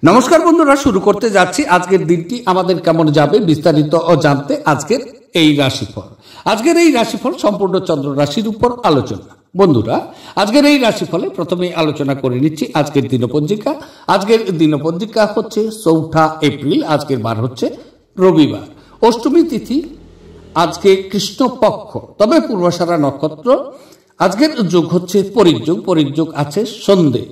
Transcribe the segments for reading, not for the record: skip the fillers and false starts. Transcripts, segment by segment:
নমস্কার বন্ধুরা, শুরু করতে যাচ্ছি আজকের দিনটি আমাদের কেমন যাবে বিস্তারিত জানতে আজকের এই রাশিফল। আজকের এই রাশিফল সম্পূর্ণ চন্দ্র রাশির উপর আলোচনা। বন্ধুরা, আজকের এই রাশিফলে প্রথমেই আলোচনা করে নিচ্ছি আজকের দিনপঞ্জিকা। আজকের দিনপঞ্জিকা হচ্ছে 4 এপ্রিল। আজকের বার হচ্ছে রবিবার। অষ্টমী তিথি আজকে কৃষ্ণপক্ষ, তবে পূর্বাষাঢ়া নক্ষত্র। আজকের যোগ হচ্ছে পরিযোগ। পরিযোগ আছে সন্ধে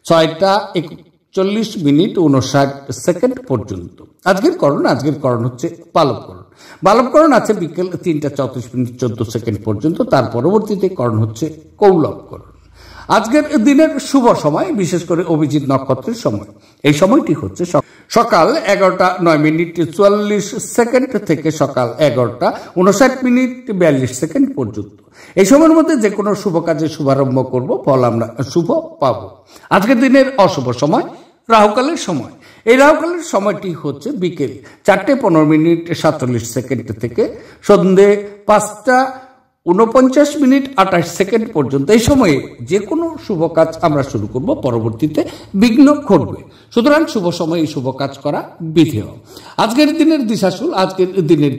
6:41:59 পর্যন্ত। আজকের করণ হচ্ছে বালবকরণ। বালবকরণ আছে বিকেল 3:34:14 পর্যন্ত। তার পরবর্তীতে করণ হচ্ছে কৌলবকরণ। আজকের দিনের শুভ সময়, বিশেষ করে অভিজিৎ নক্ষত্রের সময়, এই সময়টি হচ্ছে সকাল 11:44 থেকে সকাল 11:59:42 পর্যন্ত। এই সময়ের মধ্যে যে কোনো শুভ কাজে শুভারম্ভ করব, ফল আমরা শুভ পাব। আজকের দিনের অশুভ সময় রাহুকালের সময়। এই রাহুকালের সময়টি হচ্ছে বিকেল 4:15:47 থেকে সন্ধে 5:49:28 পর্যন্ত। এই সময়ে যে কোনো শুভ কাজ আমরা শুরু করব, পরবর্তীতে বিঘ্ন ঘটবে। সুতরাং শুভ সময়ে এই শুভ কাজ করা বিধেয়। আজকের দিনের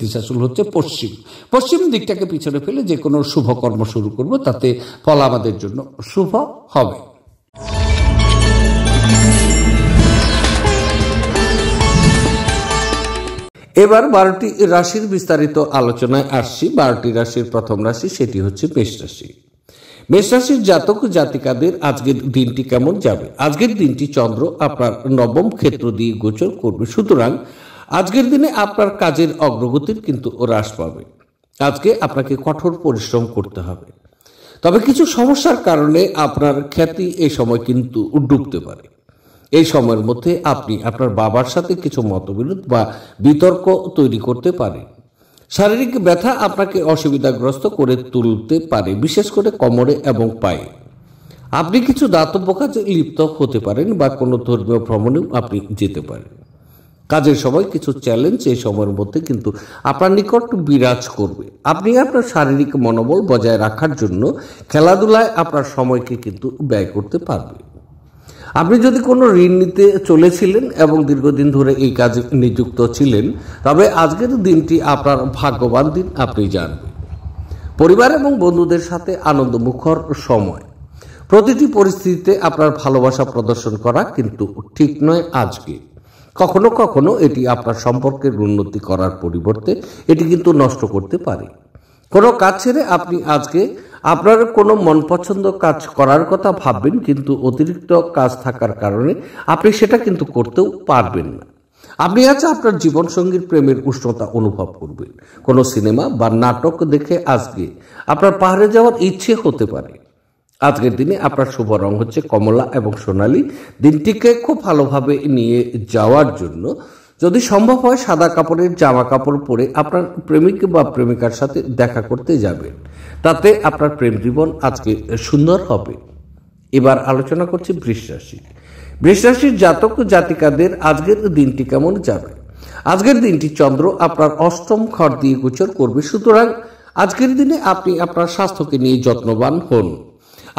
দিশাশুল হচ্ছে পশ্চিম। পশ্চিম দিকটাকে পিছনে ফেলে যে কোনো শুভ কর্ম শুরু করব, তাতে ফল আমাদের জন্য শুভ হবে। এবার 12টি রাশির বিস্তারিত আলোচনায় আসছি। 12টি রাশির প্রথম রাশি, সেটি হচ্ছে মেষ রাশি। মেষ রাশির জাতক জাতিকাদের আজকের দিনটি কেমন যাবে? আজকের দিনটি চন্দ্র আপনার নবম ক্ষেত্র দিয়ে গোচর করবে। সুতরাং আজকের দিনে আপনার কাজের অগ্রগতির কিন্তু হ্রাস পাবে। আজকে আপনাকে কঠোর পরিশ্রম করতে হবে। তবে কিছু সমস্যার কারণে আপনার খ্যাতি এই সময় কিন্তু ডুবতে পারে। এই সময়ের মধ্যে আপনি আপনার বাবার সাথে কিছু মতবিরোধ বা বিতর্ক তৈরি করতে পারেন। শারীরিক ব্যথা আপনাকে অসুবিধাগ্রস্ত করে তুলতে পারে, বিশেষ করে কোমরে এবং পায়ে। আপনি কিছু দাতব্য কাজে লিপ্ত হতে পারেন বা কোনো ধর্মীয় ভ্রমণেও আপনি যেতে পারেন। কাজের সময় কিছু চ্যালেঞ্জ এই সময়ের মধ্যে কিন্তু আপনার নিকট বিরাজ করবে। আপনি আপনার শারীরিক মনোবল বজায় রাখার জন্য খেলাধুলায় আপনার সময়কে কিন্তু ব্যয় করতে পারবেন। আপনি যদি কোনো ঋণ নিতে চলেছিলেন এবং দীর্ঘদিন ধরে এই কাজে নিযুক্ত ছিলেন, তবে আজকের দিনটি আপনার ভাগ্যবান দিন আপনি জানবেন। পরিবার এবং বন্ধুদের সাথে আনন্দমুখর সময়। প্রতিটি পরিস্থিতিতে আপনার ভালোবাসা প্রদর্শন করা কিন্তু ঠিক নয় আজকে। কখনো কখনো এটি আপনার সম্পর্কের উন্নতি করার পরিবর্তে এটি কিন্তু নষ্ট করতে পারে। কোনো কাজ ছেড়ে আপনি আজকে আপনার কোনো মন পছন্দ কাজ করার কথা ভাববেন, কিন্তু অতিরিক্ত কাজ থাকার কারণে আপনি সেটা কিন্তু করতেও পারবেন না। আপনি আজ আপনার জীবনসঙ্গীর প্রেমের উষ্ণতা অনুভব করবেন। কোনো সিনেমা বা নাটক দেখে আজকে আপনার পাহাড়ে যাওয়ার ইচ্ছে হতে পারে। আজকের দিনে আপনার শুভ রং হচ্ছে কমলা এবং সোনালী। দিনটিকে খুব ভালোভাবে নিয়ে যাওয়ার জন্য যদি সম্ভব হয় সাদা কাপড়ের জামা কাপড় পরে আপনার প্রেমিক বা প্রেমিকার সাথে দেখা করতে যাবেন। তাতে আপনার প্রেম জীবন আজকে সুন্দর হবে। এবার আলোচনা করছি বৃষ রাশি। বৃষ রাশির জাতক জাতিকাদের আজকের দিনটি কেমন যাবে? আজকের দিনটি চন্দ্র আপনার অষ্টম ঘর দিয়ে গোচর করবে। সুতরাং আজকের দিনে আপনি আপনার স্বাস্থ্যকে নিয়ে যত্নবান হন।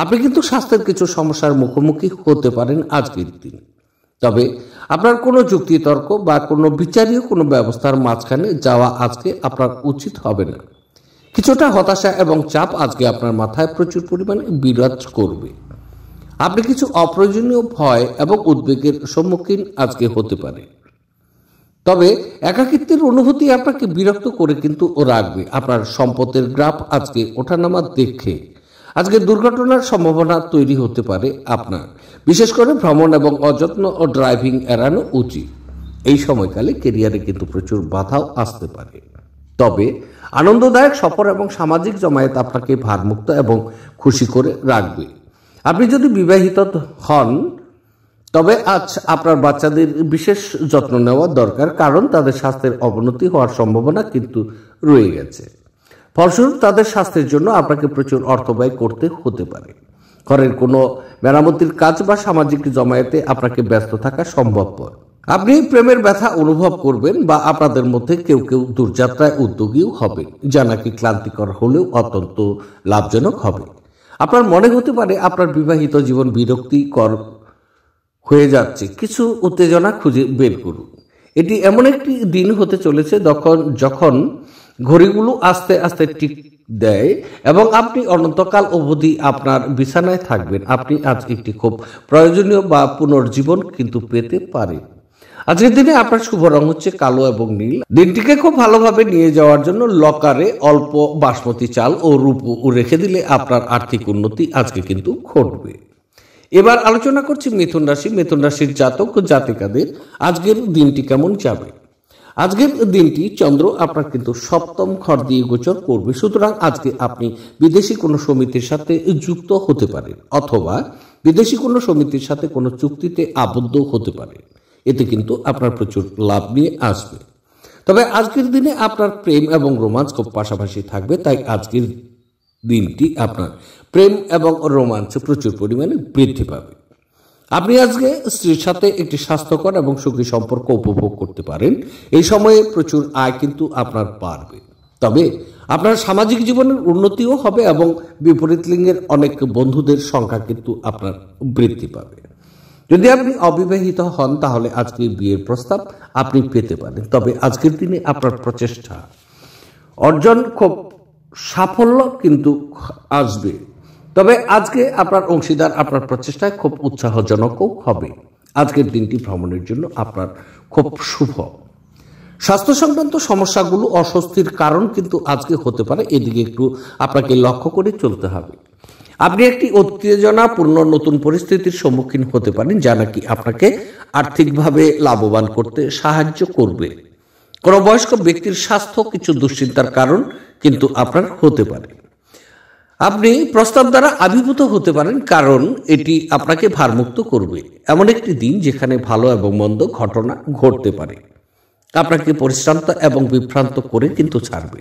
আপনি কিন্তু স্বাস্থ্যের কিছু সমস্যার মুখোমুখি হতে পারেন আজকের দিন। তবে আপনার কোনো যুক্তিতর্ক বা কোনো বিচারীয় কোনো ব্যবস্থার মাঝখানে যাওয়া আজকে আপনার উচিত হবে না। কিছুটা হতাশা এবং চাপ আজকে আপনার মাথায় প্রচুর পরিমাণে বিরাজ করবে। আপনি কিছু অপ্রয়োজনীয় ভয় এবং উদ্বেগের সম্মুখীন আজকে হতে পারে। তবে একাকিত্বের অনুভূতি আপনাকে বিরক্ত করে কিন্তু রাখবে। আপনার সম্পদের গ্রাফ আজকে ওঠানামা দেখে আজকে দুর্ঘটনার সম্ভাবনা তৈরি হতে পারে আপনার। বিশেষ করে ভ্রমণ এবং অযত্ন ও ড্রাইভিং এড়ানো উচিত। এই সময়কালে কেরিয়ারে কিন্তু প্রচুর বাধাও আসতে পারে। তবে আনন্দদায়ক সফর এবং সামাজিক জমায়েত আপনাকে ভারমুক্ত এবং খুশি করে রাখবে। আপনি যদি বিবাহিত হন, তবে আজ আপনার বাচ্চাদের বিশেষ যত্ন নেওয়া দরকার, কারণ তাদের স্বাস্থ্যের অবনতি হওয়ার সম্ভাবনা কিন্তু রয়ে গেছে। ফলস্বরূপ তাদের স্বাস্থ্যের জন্য আপনাকে প্রচুর অর্থ ব্যয় করতে হতে পারে। ঘরের কোনো মেরামতির কাজ বা সামাজিক জমায়েতে আপনাকে ব্যস্ত থাকা সম্ভবপর। আপনি প্রেমের ব্যথা অনুভব করবেন বা আপনাদের মধ্যে কেউ কেউ দূরযাত্রায় উদ্যোগীও হবেন, যা নাকি ক্লান্তিকর হলেও অত্যন্ত লাভজনক হবে। আপনার মনে হতে পারে আপনার বিবাহিত জীবন বিরক্তিকর হয়ে যাচ্ছে, কিছু উত্তেজনা খুঁজে বের করুন। এটি এমন একটি দিন হতে চলেছে যখন ঘড়িগুলো আস্তে আস্তে টিক দেয় এবং আপনি অনন্তকাল অবধি আপনার বিছানায় থাকবেন। আপনি আজ একটি খুব প্রয়োজনীয় বা পুনর্জীবন কিন্তু পেতে পারেন। আজকের দিনে আপনার শুভ রং হচ্ছে কালো এবং নীল। দিনটিকে খুব ভালোভাবে নিয়ে যাওয়ার জন্য লকারে অল্প বাসমতি চাল ও রূপো রেখে দিলে আপনার আর্থিক উন্নতি আজকে কিন্তু ঘটবে। এবার আলোচনা করছি মিথুন রাশি। মিথুন রাশির জাতক ও জাতিকাদের আজকের দিনটি কেমন যাবে। আজকের দিনটি চন্দ্র আপনার কিন্তু সপ্তম ঘর দিয়ে গোচর করবে, সুতরাং আজকে আপনি বিদেশি কোনো সমিতির সাথে যুক্ত হতে পারেন অথবা বিদেশি কোনো সমিতির সাথে কোনো চুক্তিতে আবদ্ধ হতে পারেন। এতে কিন্তু আপনার প্রচুর লাভ নিয়ে আসবে। তবে আজকের দিনে আপনার প্রেম এবং রোমান্স খুব পাশাপাশি থাকবে, তাই আজকের দিনটি আপনার প্রেম এবং রোমান্সে প্রচুর পরিমাণে বৃদ্ধি পাবে। আপনি আজকে স্ত্রীর সাথে একটি স্বাস্থ্যকর এবং সুখী সম্পর্ক উপভোগ করতে পারেন। এই সময়ে প্রচুর আয় কিন্তু আপনার বাড়বে। তবে আপনার সামাজিক জীবনের উন্নতিও হবে এবং বিপরীত লিঙ্গের অনেক বন্ধুদের সংখ্যা কিন্তু আপনার বৃদ্ধি পাবে। যদি আপনি অবিবাহিত হন তাহলে আজকে বিয়ের প্রস্তাব আপনি পেতে পারেন। তবে আজকের দিনে আপনার প্রচেষ্টা অর্জন খুব সাফল্য কিন্তু আসবে। তবে আজকে আপনার অংশীদার আপনার প্রচেষ্টায় খুব উৎসাহজনকও হবে। আজকের দিনটি ভ্রমণের জন্য আপনার খুব শুভ। স্বাস্থ্য সংক্রান্ত সমস্যাগুলো অস্বস্তির কারণ কিন্তু আজকে হতে পারে, এদিকে একটু আপনাকে লক্ষ্য করে চলতে হবে। আপনি একটি উত্তেজনাপূর্ণ নতুন পরিস্থিতির সম্মুখীন হতে পারেন, যা নাকি আপনাকে আর্থিকভাবে লাভবান করতে সাহায্য করবে। কোনো বয়স্ক ব্যক্তির স্বাস্থ্য কিছু দুশ্চিন্তার কারণ কিন্তু আপনার হতে পারে। আপনি প্রস্তাব দ্বারা আবির্ভূত হতে পারেন, কারণ এটি আপনাকে ভারমুক্ত করবে। এমন একটি দিন যেখানে ভালো এবং মন্দ ঘটনা ঘটতে পারে, আপনাকে পরিশ্রান্ত এবং বিভ্রান্ত করে কিন্তু ছাড়বে।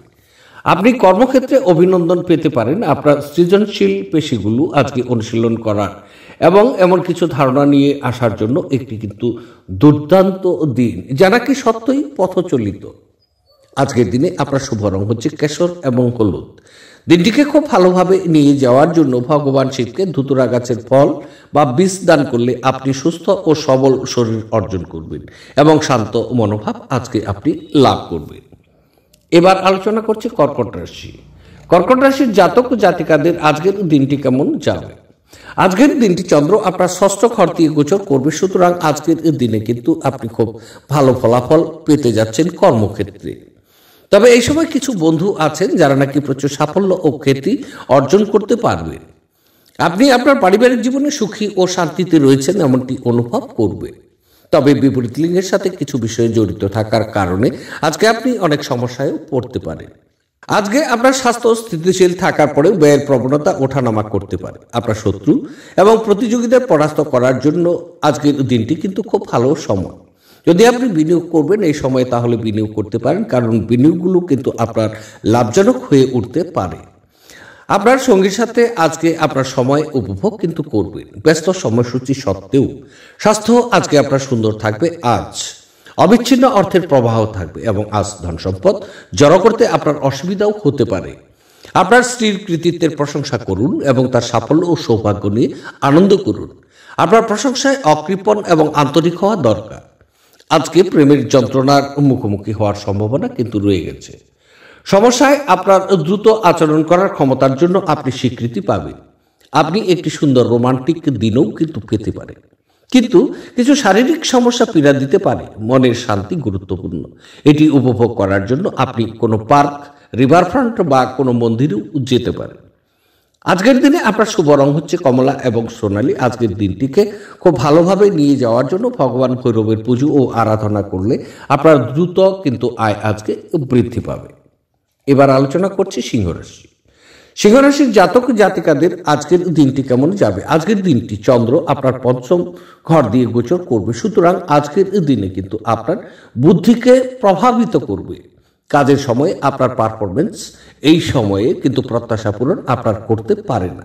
আপনি কর্মক্ষেত্রে অভিনন্দন পেতে পারেন। আপনার সৃজনশীল পেশিগুলো আজকে অনুশীলন করার এবং এমন কিছু ধারণা নিয়ে আসার জন্য একটি কিন্তু দুর্দান্ত দিন, যা নাকি সত্যই পথচলিত। আজকের দিনে আপনার শুভ রং হচ্ছে কেশর এবং হলুদ। দিনটিকে খুব ভালোভাবে নিয়ে যাওয়ার জন্য ভগবান শিবকে ধুতুরা গাছের ফল বা বীজ দান করলে আপনি সুস্থ ও সবল শরীর অর্জন করবেন এবং শান্ত মনোভাব আজকে আপনি লাভ করবেন। এবার আলোচনা করছি কর্কট রাশি। কর্কট রাশির জাতক ও জাতিকাদের আজকের দিনটি কেমন যাবে। আজকের দিনটি চন্দ্র আপনার ষষ্ঠ ঘর দিয়ে গোচর করবে, সুতরাং আজকের দিনে কিন্তু আপনি খুব ভালো ফলাফল পেতে যাচ্ছেন কর্মক্ষেত্রে। তবে এই সময় কিছু বন্ধু আছেন যারা নাকি প্রচুর সাফল্য ও খ্যাতি অর্জন করতে পারবেন। আপনি আপনার পারিবারিক জীবনে সুখী ও শান্তিতে রয়েছেন এমনটি অনুভব করবে। তবে বিপরীত লিঙ্গের সাথে কিছু বিষয়ে জড়িত থাকার কারণে আজকে আপনি অনেক সমস্যায়ও পড়তে পারেন। আজকে আপনার স্বাস্থ্য স্থিতিশীল থাকার পরেও ব্যয়ের প্রবণতা ওঠানামা করতে পারে। আপনার শত্রু এবং প্রতিযোগীদের পরাস্ত করার জন্য আজকের দিনটি কিন্তু খুব ভালো সময়। যদি আপনি বিনিয়োগ করবেন এই সময়ে তাহলে বিনিয়োগ করতে পারেন, কারণ বিনিয়োগগুলো কিন্তু আপনার লাভজনক হয়ে উঠতে পারে। আপনার সঙ্গীর সাথে আজকে আপনার সময় উপভোগ কিন্তু করবেন। ব্যস্ত সময়সূচি সত্ত্বেও স্বাস্থ্য আজকে আপনার সুন্দর থাকবে। আজ অবিচ্ছিন্ন অর্থের প্রবাহ থাকবে এবং আজ ধন সম্পদ জড়ো করতে আপনার অসুবিধাও হতে পারে। আপনার স্ত্রীর কৃতিত্বের প্রশংসা করুন এবং তার সাফল্য ও সৌভাগ্য নিয়ে আনন্দ করুন। আপনার প্রশংসায় অকৃপণ এবং আন্তরিক হওয়া দরকার। আজকে প্রেমের যন্ত্রণার মুখোমুখি হওয়ার সম্ভাবনা কিন্তু রয়ে গেছে। সমস্যায় আপনার দ্রুত আচরণ করার ক্ষমতার জন্য আপনি স্বীকৃতি পাবেন। আপনি একটি সুন্দর রোমান্টিক দিনও কিন্তু পেতে পারেন, কিন্তু কিছু শারীরিক সমস্যা পীড়া দিতে পারে। মনের শান্তি গুরুত্বপূর্ণ। এটি উপভোগ করার জন্য আপনি কোনো পার্ক, রিভারফ্রন্ট বা কোনো মন্দিরেও যেতে পারেন। আজকের দিনে আপনার শুভ রং হচ্ছে কমলা এবং সোনালী। আজকের দিনটিকে খুব ভালোভাবে নিয়ে যাওয়ার জন্য ভগবান ভৈরবের পুজো ও আরাধনা করলে আপনার দ্রুত কিন্তু আয় আজকে বৃদ্ধি পাবে। এবার আলোচনা করছি সিংহ রাশি। সিংহ রাশির জাতক জাতিকাদের আজকের দিনটি কেমন যাবে। আজকের দিনটি চন্দ্র আপনার পঞ্চম ঘর দিয়ে গোচর করবে, সুতরাং আজকের দিনে কিন্তু আপনার বুদ্ধিকে প্রভাবিত করবে। কাজের সময়ে আপনার পারফরমেন্স এই সময়ে কিন্তু প্রত্যাশা পূরণ আপনার করতে পারে না,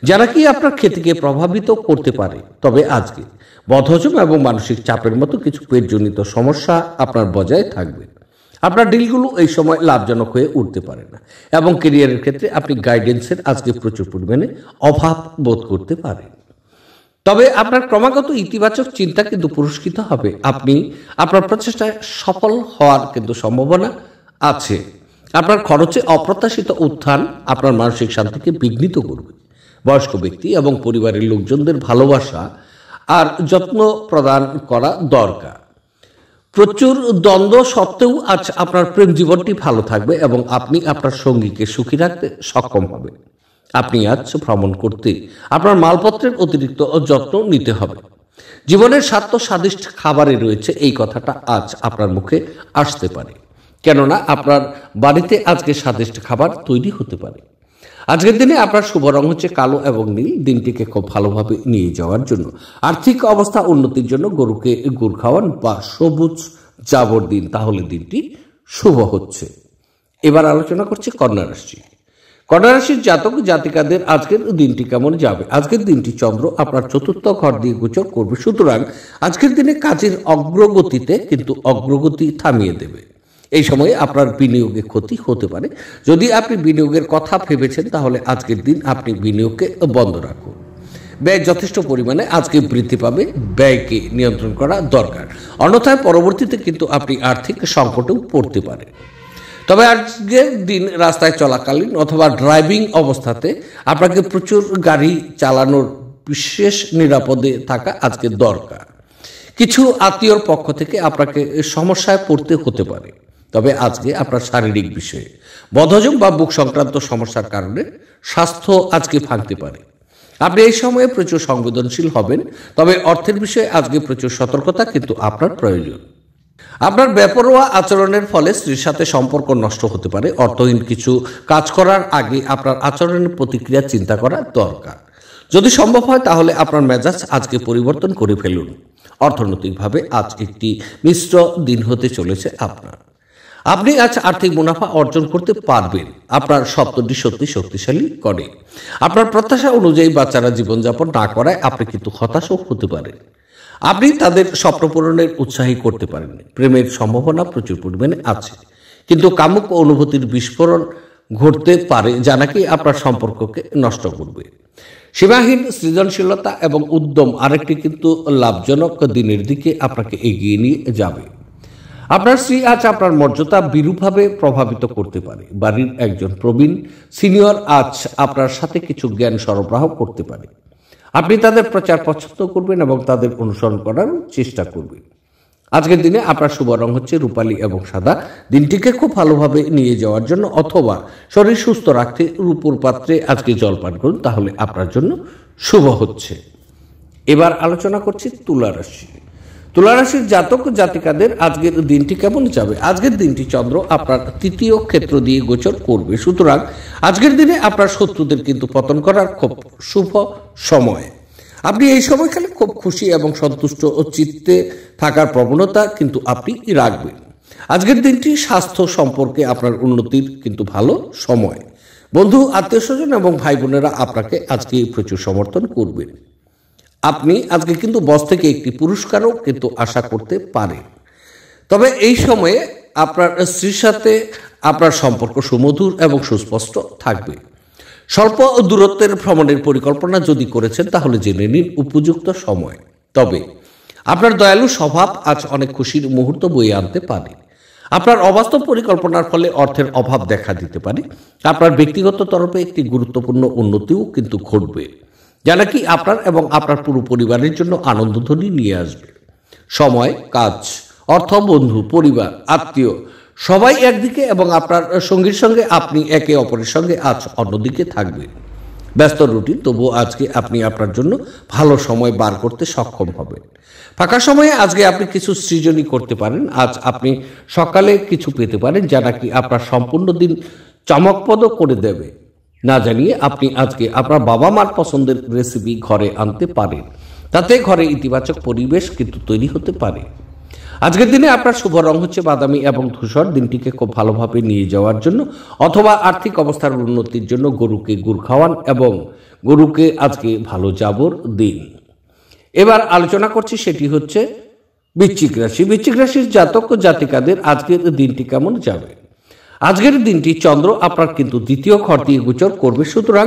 যারা কি আপনার খ্যাতিকে প্রভাবিত করতে পারে। তবে আজকে বদহজম এবং মানসিক চাপের মতো কিছু পেটজনিত সমস্যা আপনার বজায় থাকবে। আপনার ডিলগুলো এই সময় লাভজনক হয়ে উঠতে পারে না এবং ক্যারিয়ারের ক্ষেত্রে আপনি গাইডেন্সের আজকে প্রচুর পরিমাণে অভাব বোধ করতে পারেন। তবে আপনার ক্রমাগত ইতিবাচক চিন্তা কিন্তু পুরস্কৃত হবে। আপনি আপনার প্রচেষ্টায় সফল হওয়ার কিন্তু সম্ভাবনা আছে। আপনার খরচে অপ্রত্যাশিত উত্থান আপনার মানসিক শান্তিকে বিঘ্নিত করবে। বয়স্ক ব্যক্তি এবং পরিবারের লোকজনদের ভালোবাসা আর যত্ন প্রদান করা দরকার। প্রচুর দ্বন্দ্ব সত্ত্বেও আজ আপনার প্রেম জীবনটি ভালো থাকবে এবং আপনি আপনার সঙ্গীকে সুখী রাখতে সক্ষম হবেন। আপনি আজ ভ্রমণ করতে আপনার মালপত্রের অতিরিক্ত যত্ন নিতে হবে। জীবনের স্বাদিষ্ট খাবারে রয়েছে এই কথাটা আজ আপনার মুখে আসতে পারে, কেননা আপনার বাড়িতে আজকে স্বাদিষ্ট খাবার তৈরি হতে পারে। আজকের দিনে আপনার শুভ রং হচ্ছে কালো এবং নীল। দিনটিকে খুব ভালোভাবে নিয়ে যাওয়ার জন্য, আর্থিক অবস্থা উন্নতির জন্য গরুকে গুড় খাওয়ান বা সবুজ জাবর দিন, তাহলে দিনটি শুভ হচ্ছে। এবার আলোচনা করছি কন্যা রাশি। কন্যা রাশির জাতক জাতিকাদের আজকের দিনটি কেমন যাবে। আজকের দিনটি চন্দ্র আপনার চতুর্থ ঘর দিয়ে গোচর করবে, সুতরাং আজকের দিনে কাজের অগ্রগতিতে কিন্তু অগ্রগতি থামিয়ে দেবে। এই সময়ে আপনার বিনিয়োগে ক্ষতি হতে পারে। যদি আপনি বিনিয়োগের কথা ভেবেছেন তাহলে আজকের দিন আপনি বিনিয়োগকে বন্ধ রাখুন। ব্যয় যথেষ্ট পরিমাণে আজকে বৃদ্ধি পাবে, ব্যয়কে নিয়ন্ত্রণ করা দরকার, অন্যথায় পরবর্তীতে কিন্তু আপনি আর্থিক সংকটেও পড়তে পারেন। তবে আজকের দিন রাস্তায় চলাকালীন অথবা ড্রাইভিং অবস্থাতে আপনাকে প্রচুর গাড়ি চালানোর বিশেষ নিরাপদে থাকা আজকে দরকার। কিছু আত্মীয়র পক্ষ থেকে আপনাকে সমস্যায় পড়তে হতে পারে। তবে আজকে আপনার শারীরিক বিষয়ে বদহজম বা বুক সংক্রান্ত সমস্যার কারণে স্বাস্থ্য আজকে ভাঙতে পারে। আপনি এই সময়ে প্রচুর সংবেদনশীল হবেন, তবে অর্থের বিষয়ে আজকে প্রচুর সতর্কতা কিন্তু আপনার প্রয়োজন। আপনার বেপরোয়া আচরণের ফলে স্ত্রীর সাথে সম্পর্ক নষ্ট হতে পারে। অর্থহীন কিছু কাজ করার আগে আপনার আচরণের প্রতিক্রিয়া চিন্তা করা দরকার। যদি সম্ভব হয় তাহলে আপনার মেজাজ আজকে পরিবর্তন করে ফেলুন। অর্থনৈতিকভাবে আজ একটি মিশ্র দিন হতে চলেছে আপনার। আপনি আজ আর্থিক মুনাফা অর্জন করতে পারবেন। আপনার সপ্তমটি শক্তিশালী করে। আপনার প্রত্যাশা অনুযায়ী বাচ্চারা জীবনযাপন না করায় আপনি কিন্তু হতাশও হতে পারেন। আপনি তাদের স্বপ্ন পূরণের উৎসাহী করতে পারেন। প্রেমের সম্ভাবনা প্রচুর পরিমাণে আছে, কিন্তু কামুক অনুভূতির বিস্ফোরণ ঘটতে পারে যা নাকি আপনার সম্পর্ককে নষ্ট করবে। সীমাহীন সৃজনশীলতা এবং উদ্যম আরেকটি কিন্তু লাভজনক দিনের দিকে আপনাকে এগিয়ে নিয়ে যাবে। আপনার স্ত্রী আজ আপনার মর্যাদা বিরূপভাবে প্রভাবিত করতে পারে। বাড়ির একজন প্রবীণ সিনিয়র আজ আপনার সাথে কিছু জ্ঞান সরবরাহ করতে পারে। আপনি তাদের প্রচার পছন্দ করবেন এবং তাদের অনুসরণ করার চেষ্টা করবেন। আজকের দিনে আপনার শুভ রং হচ্ছে রূপালী এবং সাদা। দিনটিকে খুব ভালোভাবে নিয়ে যাওয়ার জন্য অথবা শরীর সুস্থ রাখতে রূপোর পাত্রে আজকে জলপান করুন, তাহলে আপনার জন্য শুভ হচ্ছে। এবার আলোচনা করছি তুলা রাশি। তুলা রাশির জাতক জাতিকাদের আজকের দিনটি কেমন যাবে। আজকের দিনটি চন্দ্র আপনার তৃতীয় ক্ষেত্র দিয়ে গোচর করবে, সুতরাং আজকের দিনে আপনার শত্রুদের কিন্তু পতন করার খুব শুভ সময়। আপনি এই সময়কালে খুব খুশি এবং সন্তুষ্ট ও চিত্তে থাকার প্রবণতা কিন্তু আপনি রাখবেন। আজকের দিনটি স্বাস্থ্য সম্পর্কে আপনার উন্নতির কিন্তু ভালো সময়। বন্ধু, আত্মীয় স্বজন এবং ভাই বোনেরা আপনাকে আজকে প্রচুর সমর্থন করবেন। আপনি আজকে কিন্তু বস থেকে একটি পুরস্কারও কিন্তু আশা করতে পারেন। তবে এই সময়ে আপনার স্ত্রীর সাথে আপনার সম্পর্ক সুমধুর এবং সুস্পষ্ট থাকবে। স্বল্প দূরত্বের ভ্রমণের পরিকল্পনা যদি করেছেন তাহলে জেনে নিন উপযুক্ত সময়। তবে আপনার দয়ালু স্বভাব আজ অনেক খুশির মুহূর্ত বয়ে আনতে পারে। আপনার অবাস্তব পরিকল্পনার ফলে অর্থের অভাব দেখা দিতে পারে। আপনার ব্যক্তিগত তরফে একটি গুরুত্বপূর্ণ উন্নতিও কিন্তু ঘটবে, যা নাকি আপনার এবং আপনার পুরো পরিবারের জন্য আনন্দধ্বনি নিয়ে আসবে। সময়, কাজ, অর্থ, বন্ধু, পরিবার, আত্মীয় সবাই একদিকে এবং আপনার সঙ্গীর সঙ্গে আপনি একে অপরের সঙ্গে আজ অন্যদিকে থাকবেন। ব্যস্ত রুটিন, তবুও আজকে আপনি আপনার জন্য ভালো সময় বার করতে সক্ষম হবেন। ফাঁকা সময়ে আজকে আপনি কিছু সৃজনই করতে পারেন। আজ আপনি সকালে কিছু পেতে পারেন যা নাকি আপনার সম্পূর্ণ দিন চমকপ্রদ করে দেবে। না জানিয়ে আপনি আজকে আপনার বাবা মার পছন্দের রেসিপি ঘরে আনতে পারেন। তাতে ঘরে ইতিবাচক পরিবেশ কিন্তু তৈরি হতে পারে। আজকের দিনে আপনার শুভ রং হচ্ছে বাদামি এবং ধূসর। দিনটিকে খুব ভালোভাবে নিয়ে যাওয়ার জন্য অথবা আর্থিক অবস্থার উন্নতির জন্য গরুকে গুড় খাওয়ান এবং গরুকে আজকে ভালো জাবর দিন। এবার আলোচনা করছি, সেটি হচ্ছে বৃশ্চিক রাশি। বৃশ্চিক রাশির জাতক জাতিকাদের আজকের দিনটি কেমন যাবে। আজকের দিনটি চন্দ্র আপনার কিন্তু দ্বিতীয় ঘর দিয়ে গোচর করবে, সুতরাং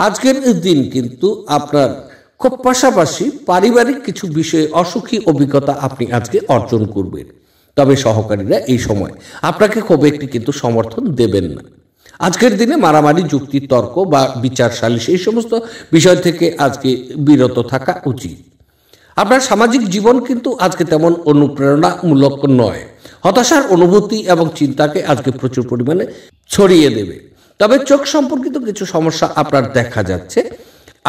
আজকের দিন কিন্তু আপনার খুব পাশাপাশি পারিবারিক কিছু বিষয়ে অসুখী অভিজ্ঞতা আপনি আজকে অর্জন করবেন। তবে সহকারীরা এই সময় আপনাকে খুব একটি কিন্তু সমর্থন দেবেন না। আজকের দিনে মারামারি, যুক্তি, তর্ক বা বিচার সালিশ এই সমস্ত বিষয় থেকে আজকে বিরত থাকা উচিত। আপনার সামাজিক জীবন কিন্তু আজকে তেমন অনুপ্রেরণামূলক নয়। হতাশার অনুভূতি এবং চিন্তাকে আজকে প্রচুর পরিমাণে ছড়িয়ে দেবে। তবে চোখ সম্পর্কিত কিছু সমস্যা আপনার দেখা যাচ্ছে।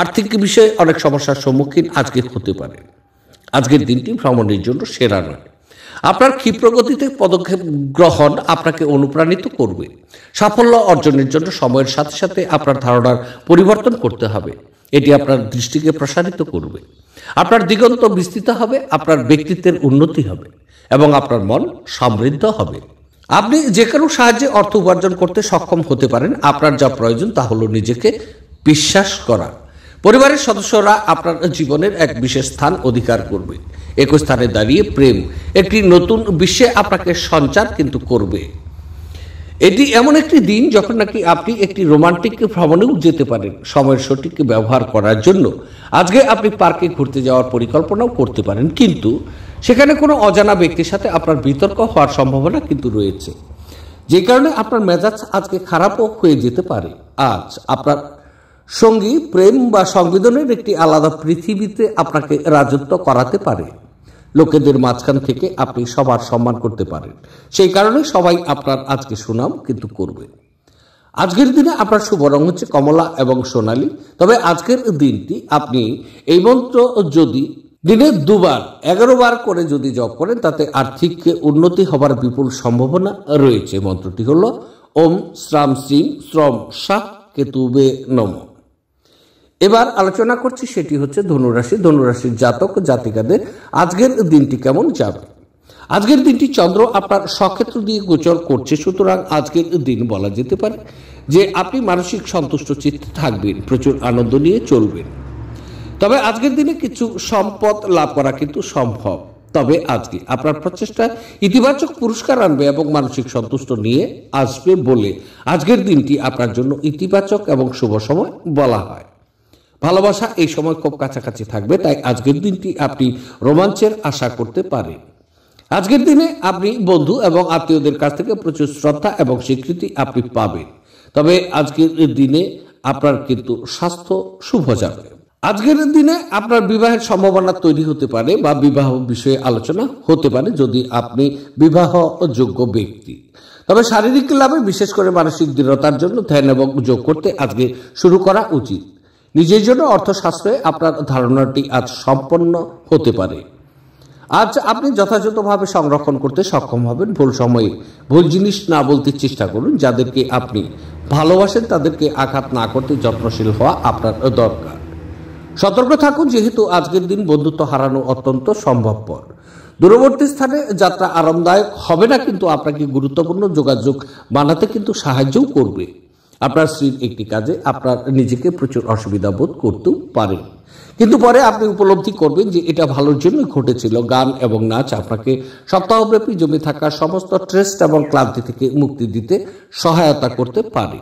আর্থিক বিষয়ে অনেক সমস্যার সম্মুখীন আজকে হতে পারে। আজকের দিনটি ভ্রমণের জন্য সেরা নয়। আপনার ক্ষিপ্রগতিতে পদক্ষেপ গ্রহণ আপনাকে অনুপ্রাণিত করবে। সাফল্য অর্জনের জন্য সময়ের সাথে সাথে আপনার ধারণার পরিবর্তন করতে হবে। এটি আপনার দৃষ্টিকে প্রসারিত করবে। আপনার দিগন্ত বিস্তৃত হবে, আপনার ব্যক্তিত্বের উন্নতি হবে এবং আপনার মন সমৃদ্ধ হবে। আপনি যে কোনো সাহায্যে অর্থ উপার্জন করতে সক্ষম হতে পারেন। আপনার যা প্রয়োজন তা হলো নিজেকে বিশ্বাস করা। পরিবারের সদস্যরা আপনার জীবনের এক বিশেষ স্থান অধিকার করবে। একই স্থানে দাঁড়িয়ে প্রেম একটি নতুন বিশ্বে আপনাকে সঞ্চার কিন্তু করবে। এটি এমন একটি দিন যখন নাকি আপনি একটি রোমান্টিক ভ্রমণেও যেতে পারেন। সময়ের সঠিক ব্যবহার করার জন্য আজকে আপনি পার্কে ঘুরতে যাওয়ার পরিকল্পনাও করতে পারেন, কিন্তু সেখানে কোনো অজানা ব্যক্তির সাথে আপনার বিতর্ক হওয়ার সম্ভাবনা কিন্তু রয়েছে, যে কারণে আপনার মেজাজ আজকে খারাপও হয়ে যেতে পারে। আজ আপনার সঙ্গী প্রেম বা সংবেদনের একটি আলাদা পৃথিবীতে আপনাকে রাজত্ব করাতে পারে। লোকেদের মাঝখান থেকে আপনি সবার সম্মান করতে পারেন, সেই কারণে সবাই আপনার আজকে সুনাম কিন্তু করবে। আজকের দিনে আপনার শুভ রং হচ্ছে কমলা এবং সোনালী। তবে আজকের দিনটি আপনি এই মন্ত্র যদি দিনে 2 বার 11 বার করে যদি জপ করেন তাতে আর্থিক উন্নতি হবার বিপুল সম্ভাবনা রয়েছে। মন্ত্রটি হল ওম শ্রাম শ্রীম শ্রম শাহ কেতুবে নমঃ। এবার আলোচনা করছি, সেটি হচ্ছে ধনুরাশি। ধনুরাশির জাতক জাতিকাদের আজকের দিনটি কেমন যাবে। আজকের দিনটি চন্দ্র আপনার স্বক্ষেত্র দিয়ে গোচর করছে, সুতরাং আজকের দিন বলা যেতে পারে যে আপনি মানসিক সন্তুষ্ট চিত্তে থাকবেন, প্রচুর আনন্দ নিয়ে চলবেন। তবে আজকের দিনে কিছু সম্পদ লাভ করা কিন্তু সম্ভব। তবে আজকে আপনার প্রচেষ্টা ইতিবাচক পুরস্কার আনবে এবং মানসিক সন্তুষ্ট নিয়ে আসবে বলে আজকের দিনটি আপনার জন্য ইতিবাচক এবং শুভ সময় বলা হয়। ভালোবাসা এই সময় খুব কাছাকাছি থাকবে, তাই আজকের দিনটি আপনি রোমাঞ্চের আশা করতে পারেন। আজকের দিনে আপনি বন্ধু এবং আত্মীয়দের কাছ থেকে প্রচুর শ্রদ্ধা এবং স্বীকৃতি আপনি পাবেন। তবে আজকের দিনে আপনার কিন্তু স্বাস্থ্য শুভ যাবে। আজকের দিনে আপনার বিবাহের সম্ভাবনা তৈরি হতে পারে বা বিবাহ বিষয়ে আলোচনা হতে পারে যদি আপনি বিবাহ যোগ্য ব্যক্তি। তবে শারীরিক লাভে, বিশেষ করে মানসিক দৃঢ়তার জন্য ধ্যান এবং যোগ করতে আজকে শুরু করা উচিত। নিজের জন্য অর্থশাস্ত্রে আপনার ধারণাটি আজ সম্পন্ন হতে পারে। আজ আপনি যথাযথভাবে সংরক্ষণ করতে সক্ষম হবেন। ভুল সময়ে ভুল জিনিস না বলতে চেষ্টা করুন। যাদেরকে আপনি ভালোবাসেন তাদেরকে আঘাত না করতে যত্নশীল হওয়া আপনার দরকার। সতর্ক থাকুন, যেহেতু আজকের দিন বন্ধুত্ব হারানো অত্যন্ত সম্ভবপর। দূরবর্তী স্থানে যাত্রা আরামদায়ক হবে না, কিন্তু আপনাকে গুরুত্বপূর্ণ যোগাযোগ বানাতে কিন্তু সাহায্যও করবে। আপনার স্ত্রীর একটি কাজে আপনার নিজেকে প্রচুর অসুবিধা বোধ করতেও পারেন, কিন্তু পরে আপনি উপলব্ধি করবেন যে এটা ভালোর জন্য ঘটেছিল। গান এবং নাচ আপনাকে সপ্তাহব্যাপী জমে থাকা সমস্ত স্ট্রেস এবং ক্লান্তি থেকে মুক্তি দিতে সহায়তা করতে পারে।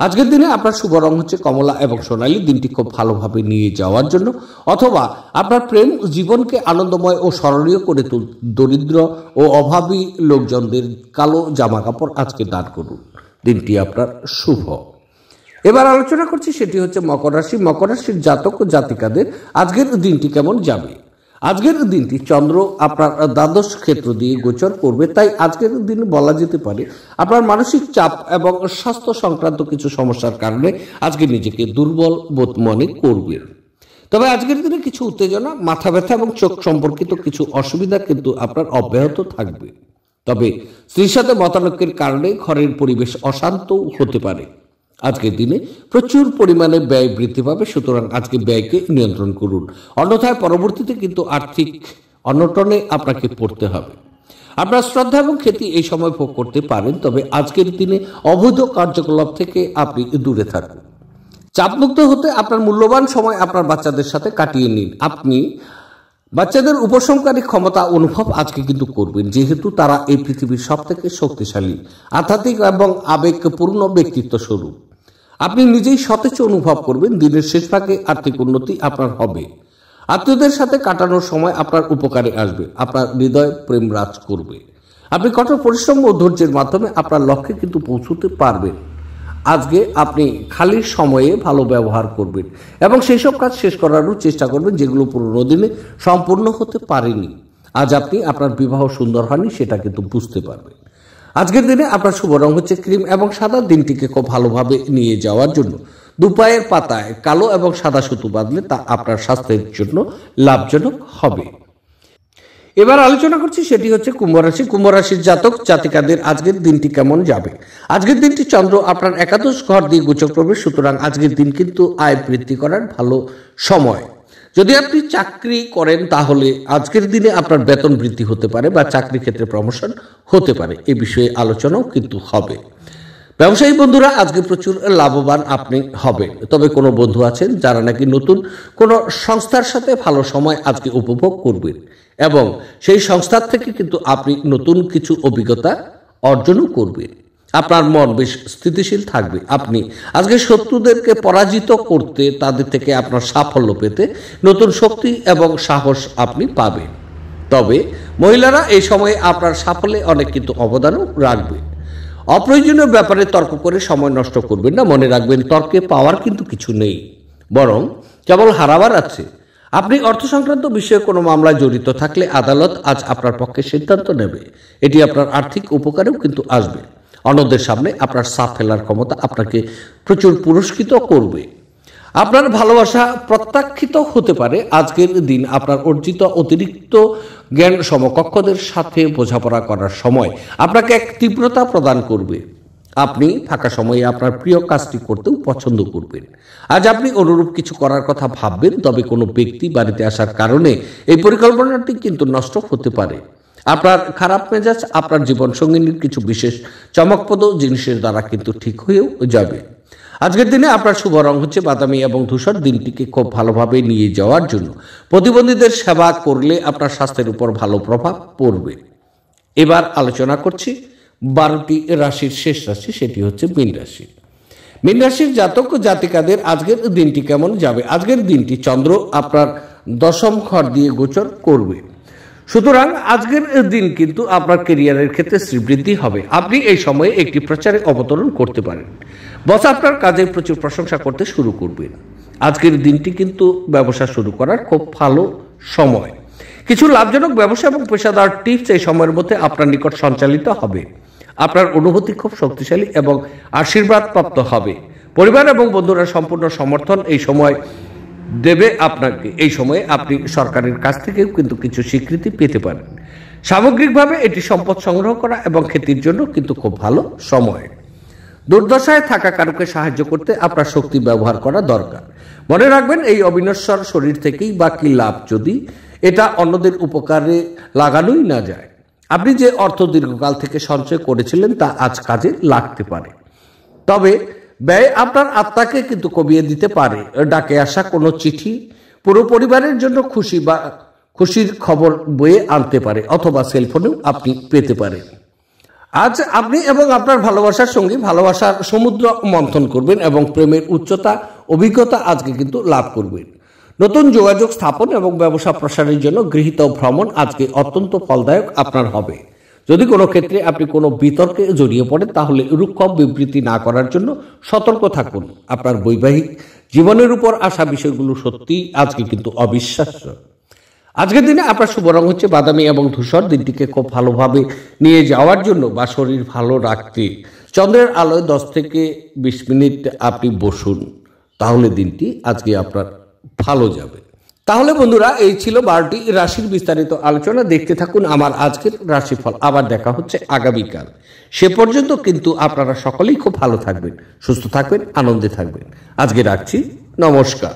আজকের দিনে আপনার শুভ রং হচ্ছে কমলা এবং সোনালী। দিনটি খুব ভালোভাবে নিয়ে যাওয়ার জন্য অথবা আপনার প্রেম জীবনকে আনন্দময় ও স্মরণীয় করে দরিদ্র ও অভাবী লোকজনদের কালো জামা কাপড় আজকে দান করুন। দিনটি আপনার শুভ। এবার আলোচনা করছি, সেটি হচ্ছে মকর রাশি। মকর রাশির জাতক ও জাতিকাদের আজকের দিনটি কেমন যাবে। আজকের দিনটি চন্দ্র আপনার দ্বাদশ ক্ষেত্র দিয়ে গোচর করবে, তাই আজকের দিন বলা যেতে পারে আপনার মানসিক চাপ এবং স্বাস্থ্য সংক্রান্ত কিছু সমস্যার কারণে আজকে নিজেকে দুর্বল বোধ মনে করবেন। তবে আজকের দিনে কিছু উত্তেজনা, মাথা ব্যথা এবং চোখ সম্পর্কিত কিছু অসুবিধা কিন্তু আপনার অব্যাহত থাকবে। তবে স্ত্রীর সাথে মতানৈক্যের কারণে ঘরের পরিবেশ অশান্ত হতে পারে। আজকের দিনে প্রচুর পরিমাণে ব্যয় বৃদ্ধি পাবে, সুতরাং আজকে ব্যয়কে নিয়ন্ত্রণ করুন, অন্যথায় পরবর্তীতে কিন্তু আর্থিক অনটনে আপনাকে পড়তে হবে। আপনার শ্রদ্ধা এবং খ্যাতি এই সময় ভোগ করতে পারেন, তবে আজকের দিনে অবৈধ কার্যকলাপ থেকে আপনি দূরে থাকুন। চাপমুক্ত হতে আপনার মূল্যবান সময় আপনার বাচ্চাদের সাথে কাটিয়ে নিন। আপনি বাচ্চাদের উপশমকারী ক্ষমতা অনুভব আজকে কিন্তু করবেন, যেহেতু তারা এই পৃথিবীর সব থেকে শক্তিশালী, আধ্যাত্মিক এবং আবেগপূর্ণ ব্যক্তিত্ব স্বরূপ। আপনি নিজেই সতেজ অনুভব করবেন। দিনের শেষ ভাগে আর্থিক উন্নতি আপনার হবে। আত্মীয়দের সাথে কাটানোর সময় আপনার উপকারে আসবে। আপনার হৃদয় প্রেম রাজ করবে। আপনি কঠোর পরিশ্রম ও ধৈর্যের মাধ্যমে আপনার লক্ষ্যে কিন্তু পৌঁছতে পারবেন। আজকে আপনি খালি সময়ে ভালো ব্যবহার করবেন এবং সেই সব কাজ শেষ করারও চেষ্টা করবেন যেগুলো পুরোনো দিনে সম্পূর্ণ হতে পারেনি। আজ আপনি আপনার বিবাহ সুন্দর হয়নি সেটা কিন্তু বুঝতে পারবেন। আজকের দিনে আপনার শুভ রং হচ্ছে ক্রিম এবং সাদা। দিনটিকে খুব ভালোভাবে নিয়ে যাওয়ার জন্য দুপায়ের পাতায় কালো এবং সাদা সুতো বাঁধলে তা আপনার স্বাস্থ্যের জন্য লাভজনক হবে। এবার আলোচনা করছি, সেটি হচ্ছে কুম্ভ রাশি। কুম্ভ রাশির জাতক জাতিকাদের আজকের দিনটি কেমন যাবে। আজকের দিনটি চন্দ্র আপনার একাদশ ঘর দিয়ে গোচর করবে, সুতরাং আজকের দিন কিন্তু আয় বৃদ্ধি করার ভালো সময়। যদি আপনি চাকরি করেন তাহলে আজকের দিনে আপনার বেতন বৃদ্ধি হতে পারে বা চাকরি ক্ষেত্রে প্রমোশন হতে পারে, এ বিষয়ে আলোচনাও কিন্তু হবে। ব্যবসায়ী বন্ধুরা আজকে প্রচুর লাভবান আপনি হবেন। তবে কোনো বন্ধু আছেন যারা নাকি নতুন কোনো সংস্থার সাথে ভালো সময় আজকে উপভোগ করবেন এবং সেই সংস্থার থেকে কিন্তু আপনি নতুন কিছু অভিজ্ঞতা অর্জনও করবেন। আপনার মন বেশ স্থিতিশীল থাকবে। আপনি আজকে শত্রুদেরকে পরাজিত করতে, তাদের থেকে আপনার সাফল্য পেতে নতুন শক্তি এবং সাহস আপনি পাবেন। তবে মহিলারা এই সময়ে আপনার সাফল্যে অনেক কিন্তু অবদানও রাখবে। অপ্রয়োজনীয় ব্যাপারে তর্ক করে সময় নষ্ট করবেন না। মনে রাখবেন, তর্কে পাওয়ার কিন্তু কিছু নেই, বরং কেবল হারাবার আছে। আপনি অর্থ সংক্রান্ত বিষয়ে কোনো মামলায় জড়িত থাকলে আদালত আজ আপনার পক্ষে সিদ্ধান্ত নেবে। এটি আপনার আর্থিক উপকারেও কিন্তু আসবে। অন্যদের সামনে আপনার সাফ ফেলার ক্ষমতা আপনাকে প্রচুর পুরস্কৃত করবে। আপনার ভালোবাসা প্রত্যাখ্যিত হতে পারে। আজকের দিন আপনার অর্জিত অতিরিক্ত জ্ঞান সমকক্ষদের সাথে বোঝাপড়া করার সময় আপনাকে এক তীব্রতা প্রদান করবে। আপনি ফাঁকা সময়ে আপনার প্রিয় কাজটি করতেও পছন্দ করবেন। আজ আপনি অনুরূপ কিছু করার কথা ভাববেন, তবে কোনো ব্যক্তি বাড়িতে আসার কারণে এই পরিকল্পনাটি কিন্তু নষ্ট হতে পারে। আপনার খারাপ মেজাজ আপনার জীবনসঙ্গিনীর কিছু বিশেষ চমকপ্রদ জিনিসের দ্বারা কিন্তু ঠিক হয়েও যাবে। আজকের দিনে আপনার শুভ রং হচ্ছে বাদামি এবং ধূসর। দিনটিকে খুব ভালোভাবে নিয়ে যাওয়ার জন্য প্রতিবন্ধীদের সেবা করলে আপনার স্বাস্থ্যের উপর ভালো প্রভাব পড়বে। এবার আলোচনা করছি 12টি রাশির শেষ রাশি, সেটি হচ্ছে মীন রাশি। মীন রাশির জাতক ও জাতিকাদের আজকের দিনটি কেমন যাবে। আজকের দিনটি চন্দ্র আপনার দশম ঘর দিয়ে গোচর করবে, সুতরাং আজকের দিন কিন্তু আপনার ক্যারিয়ারের ক্ষেত্রে শ্রীবৃদ্ধি হবে। আপনি এই সময়ে একটি প্রচারে অবতরণ করতে পারেন। বস আপনার কাজের প্রচুর প্রশংসা করতে শুরু করবেন। আজকের দিনটি কিন্তু ব্যবসা শুরু করার খুব ভালো সময়। কিছু লাভজনক ব্যবসা এবং পেশাদার টিপস এই সময়ের মধ্যে আপনার নিকট সঞ্চালিত হবে। আপনার অনুভূতি খুব শক্তিশালী এবং আশীর্বাদ প্রাপ্ত হবে। পরিবার এবং বন্ধুরা সম্পূর্ণ সমর্থন এই সময় দেবে আপনাকে। এই সময়ে আপনি সরকারের কাছ থেকেও কিন্তু কিছু স্বীকৃতি পেতে পারেন। সামগ্রিকভাবে এটি সম্পদ সংগ্রহ করা এবং খ্যাতির জন্য কিন্তু খুব ভালো সময়। দুর্দশায় থাকা কারোকে সাহায্য করতে আপনার শক্তি ব্যবহার করা দরকার। মনে রাখবেন, এই অবিনশ্বর শরীর থেকেই বা কি লাভ যদি এটা অন্যদের উপকারে লাগানোই না যায়। আপনি যে অর্থ দীর্ঘকাল থেকে সঞ্চয় করেছিলেন তা আজ কাজে লাগতে পারে। তবে ব্যয় আপনার আত্মাকে কিন্তু কমিয়ে দিতে পারে। ডাকে আসা কোনো চিঠি পুরো পরিবারের জন্য খুশির খবর বয়ে আনতে পারে, অথবা সেলফোনেও আপনি পেতে পারেন। আজ আপনি এবং আপনার ভালোবাসার সঙ্গী ভালোবাসার সমুদ্র মন্থন করবেন এবং প্রেমের উচ্চতা অভিজ্ঞতা আজকে কিন্তু লাভ করবেন। নতুন যোগাযোগ স্থাপন এবং ব্যবসা প্রসারের জন্য গৃহীত ভ্রমণ আজকে অত্যন্ত ফলদায়ক আপনার হবে। যদি কোনো ক্ষেত্রে আপনি কোনো বিতর্কে জড়িয়ে পড়েন তাহলে রুক্ষ বিবৃতি না করার জন্য সতর্ক থাকুন। আপনার বৈবাহিক জীবনের উপর আসা বিষয়গুলো সত্যি আজকে কিন্তু অবিশ্বাস্য। আজকের দিনে আপনার শুভ রং হচ্ছে বাদামি এবং ধূসর। দিনটিকে খুব ভালোভাবে নিয়ে যাওয়ার জন্য বা শরীর ভালো রাখতে চন্দ্রের আলোয় 10 থেকে 20 মিনিট আপনি বসুন, তাহলে দিনটি আজকে আপনার ভালো যাবে। তাহলে বন্ধুরা, এই ছিল 12টি রাশির বিস্তারিত আলোচনা। দেখতে থাকুন আমার আজকের রাশিফল। আবার দেখা হচ্ছে আগামীকাল। সে পর্যন্ত কিন্তু আপনারা সকলেই খুব ভালো থাকবেন, সুস্থ থাকবেন, আনন্দে থাকবেন। আজকে রাখছি, নমস্কার।